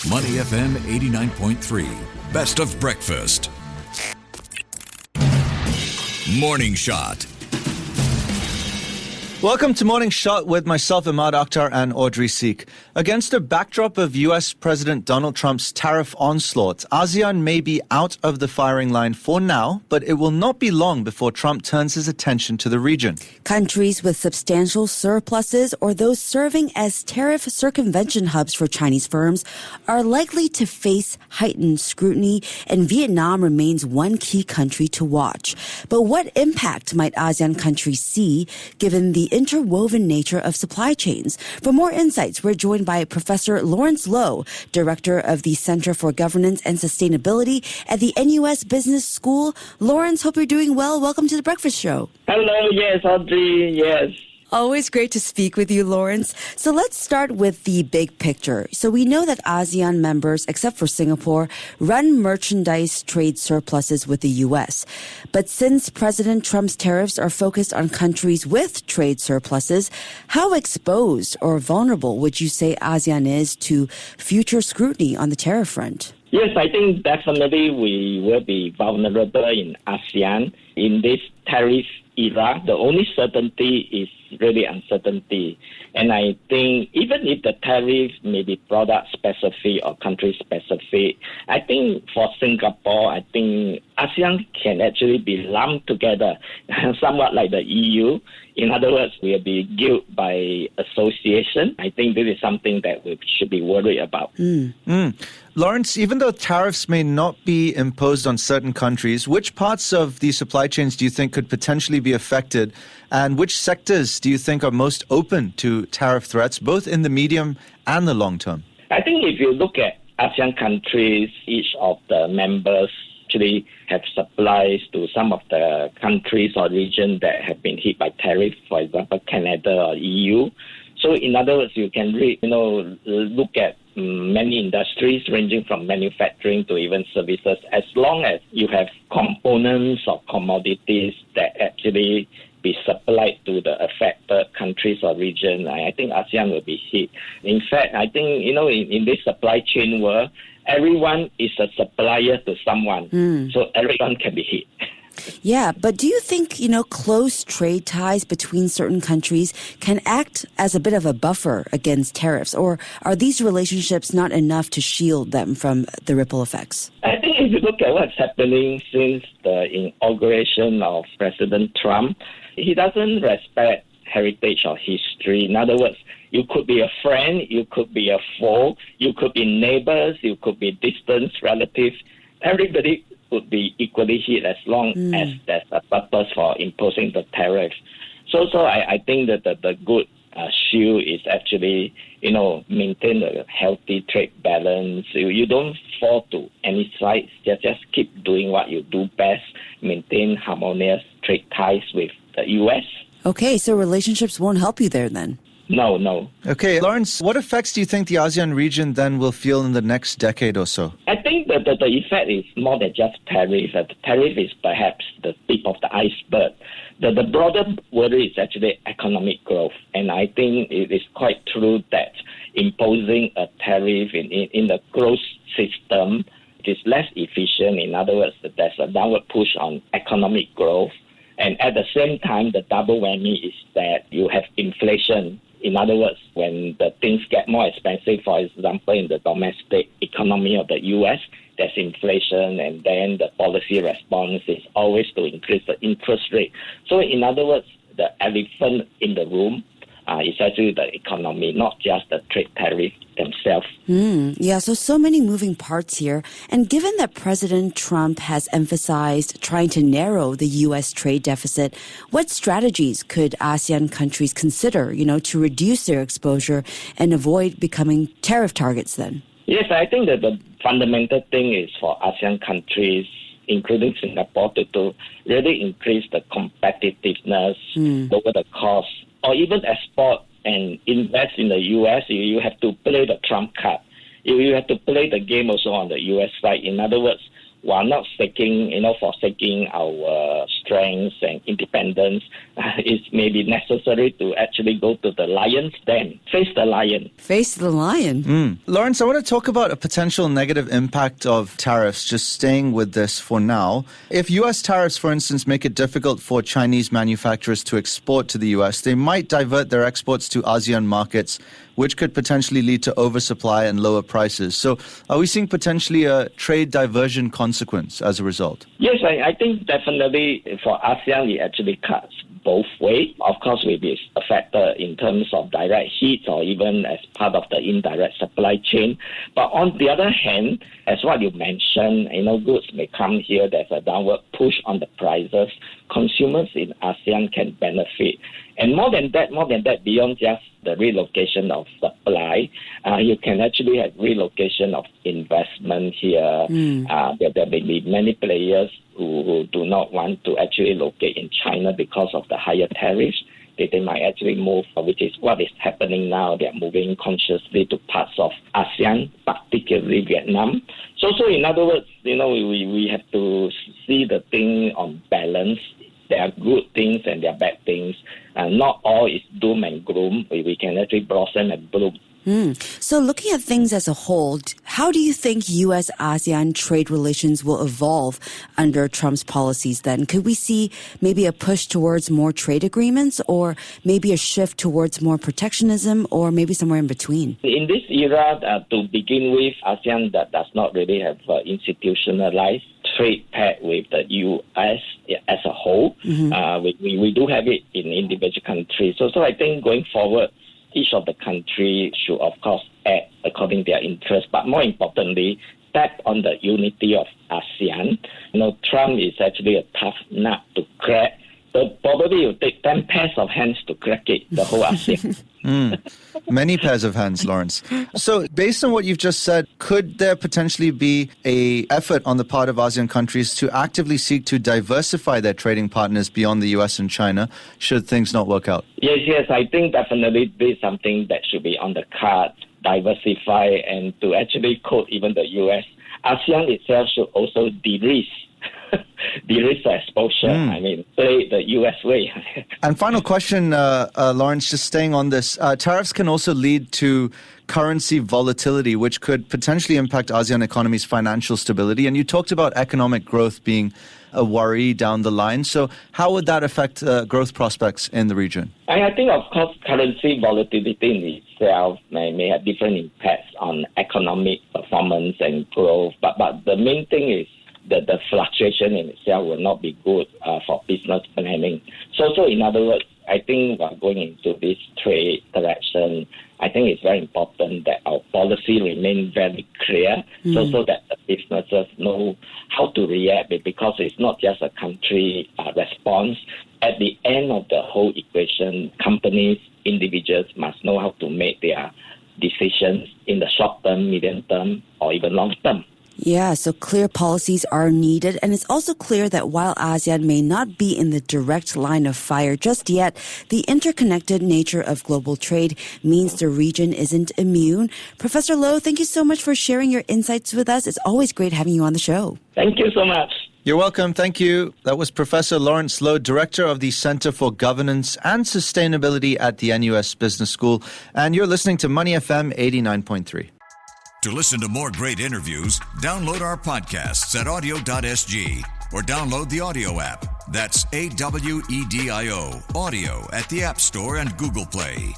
Money FM 89.3. Best of breakfast. Morning Shot. Welcome to Morning Shot with myself, Emaad, Akhtar and Audrey Siek. Against a backdrop of US President Donald Trump's tariff onslaught, ASEAN may be out of the firing line for now, but it will not be long before Trump turns his attention to the region. Countries with substantial surpluses or those serving as tariff circumvention hubs for Chinese firms are likely to face heightened scrutiny, and Vietnam remains one key country to watch. But what impact might ASEAN countries see given the interwoven nature of supply chains? For more insights, we're joined by Professor Lawrence Loh, Director of the Center for Governance and Sustainability at the NUS Business School. Lawrence, hope you're doing well. Welcome to The Breakfast Show. Hello, yes, Audrey, yes. Always great to speak with you, Lawrence. So let's start with the big picture. So we know that ASEAN members, except for Singapore, run merchandise trade surpluses with the U.S. But since President Trump's tariffs are focused on countries with trade surpluses, how exposed or vulnerable would you say ASEAN is to future scrutiny on the tariff front? Yes, I think definitely we will be vulnerable in ASEAN. In this tariff era, the only certainty is really uncertainty. And I think even if the tariff may be product specific or country specific, I think for Singapore, I think ASEAN can actually be lumped together, somewhat like the EU. In other words, we'll be guilt by association. I think this is something that we should be worried about. Lawrence, even though tariffs may not be imposed on certain countries, which parts of the supply chains do you think could potentially be affected? And which sectors do you think are most open to tariff threats, both in the medium and the long term? I think if you look at ASEAN countries, each of the members actually have supplies to some of the countries or regions that have been hit by tariff, for example, Canada or EU. So in other words, you can look at many industries ranging from manufacturing to even services. As long as you have components or commodities that actually be supplied to the affected countries or region, I think ASEAN will be hit. In fact, I think, in this supply chain world, everyone is a supplier to someone, so everyone can be hit. Yeah, but do you think, close trade ties between certain countries can act as a bit of a buffer against tariffs, or are these relationships not enough to shield them from the ripple effects? I think if you look at what's happening since the inauguration of President Trump, he doesn't respect heritage or history. In other words, you could be a friend, you could be a foe, you could be neighbors, you could be distant relatives. Everybody would be equally hit as long as there's a purpose for imposing the tariff. So I think that the good shield is actually, maintain a healthy trade balance. You don't fall to any side. Just keep doing what you do best. Maintain harmonious trade ties with the U.S. Okay, so relationships won't help you there then? No. Okay, Lawrence, what effects do you think the ASEAN region then will feel in the next decade or so? I think that the effect is more than just tariff. The tariff is perhaps the tip of the iceberg. The broader worry is actually economic growth. And I think it is quite true that imposing a tariff in the growth system is less efficient. In other words, there's a downward push on economic growth. And at the same time, the double whammy is that you have inflation. In other words, when the things get more expensive, for example, in the domestic economy of the U.S., there's inflation, and then the policy response is always to increase the interest rate. So in other words, the elephant in the room is actually the economy, not just the trade tariff themselves. Yeah, so many moving parts here. And given that President Trump has emphasized trying to narrow the U.S. trade deficit, what strategies could ASEAN countries consider, to reduce their exposure and avoid becoming tariff targets then? Yes, I think that the fundamental thing is for ASEAN countries, including Singapore, to really increase the competitiveness, lower the cost, or even export and invest in the U.S., you have to play the trump card. You have to play the game also on the U.S. side. In other words, we are not forsaking our strength and independence, it's maybe necessary to actually go to the lion's den, face the lion. Face the lion. Lawrence, I want to talk about a potential negative impact of tariffs, just staying with this for now. If U.S. tariffs, for instance, make it difficult for Chinese manufacturers to export to the U.S., they might divert their exports to ASEAN markets, which could potentially lead to oversupply and lower prices. So are we seeing potentially a trade diversion consequence as a result? Yes, I think definitely for ASEAN, it actually cuts both ways. Of course, will be a factor in terms of direct hits or even as part of the indirect supply chain. But on the other hand, as what you mentioned, goods may come here, there's a downward push on the prices. Consumers in ASEAN can benefit. And more than that, beyond just the relocation of supply, you can actually have relocation of investment here. There may be many players who do not want to actually locate in China because of the higher tariffs. They might actually move, which is what is happening now. They're moving consciously to parts of ASEAN, particularly Vietnam. So in other words, we have to see the thing on balance. There are good things and there are bad things. Not all is doom and gloom. We can actually blossom and bloom. So looking at things as a whole, how do you think U.S.-ASEAN trade relations will evolve under Trump's policies then? Could we see maybe a push towards more trade agreements or maybe a shift towards more protectionism or maybe somewhere in between? In this era, to begin with, ASEAN does not really have institutionalized trade pact with the U.S. as a whole. We do have it in individual countries. So I think going forward, each of the countries should, of course, act according to their interests, but more importantly, tap on the unity of ASEAN. Trump is actually a tough nut to crack. So probably it will take 10 pairs of hands to crack it, the whole ASEAN. Many pairs of hands, Lawrence. So based on what you've just said, could there potentially be an effort on the part of ASEAN countries to actively seek to diversify their trading partners beyond the US and China, should things not work out? Yes, I think definitely this is something that should be on the card, diversify, and to actually quote even the US, ASEAN itself should also de-risk the exposure. Play the US way. And final question, Lawrence, just staying on this. Tariffs can also lead to currency volatility, which could potentially impact ASEAN economy's financial stability. And you talked about economic growth being a worry down the line. So how would that affect growth prospects in the region? I think, of course, currency volatility in itself may have different impacts on economic performance and growth. But the main thing is that the fluctuation in itself will not be good for business planning. So in other words, I think we're going into this trade direction. I think it's very important that our policy remain very clear so that the businesses know how to react, because it's not just a country response. At the end of the whole equation, companies, individuals must know how to make their decisions in the short term, medium term, or even long term. Yeah, so clear policies are needed. And it's also clear that while ASEAN may not be in the direct line of fire just yet, the interconnected nature of global trade means the region isn't immune. Professor Loh, thank you so much for sharing your insights with us. It's always great having you on the show. Thank you so much. You're welcome. Thank you. That was Professor Lawrence Loh, Director of the Center for Governance and Sustainability at the NUS Business School. And you're listening to Money FM 89.3. To listen to more great interviews, download our podcasts at audio.sg or download the audio app. That's AWEDIO, audio at the App Store and Google Play.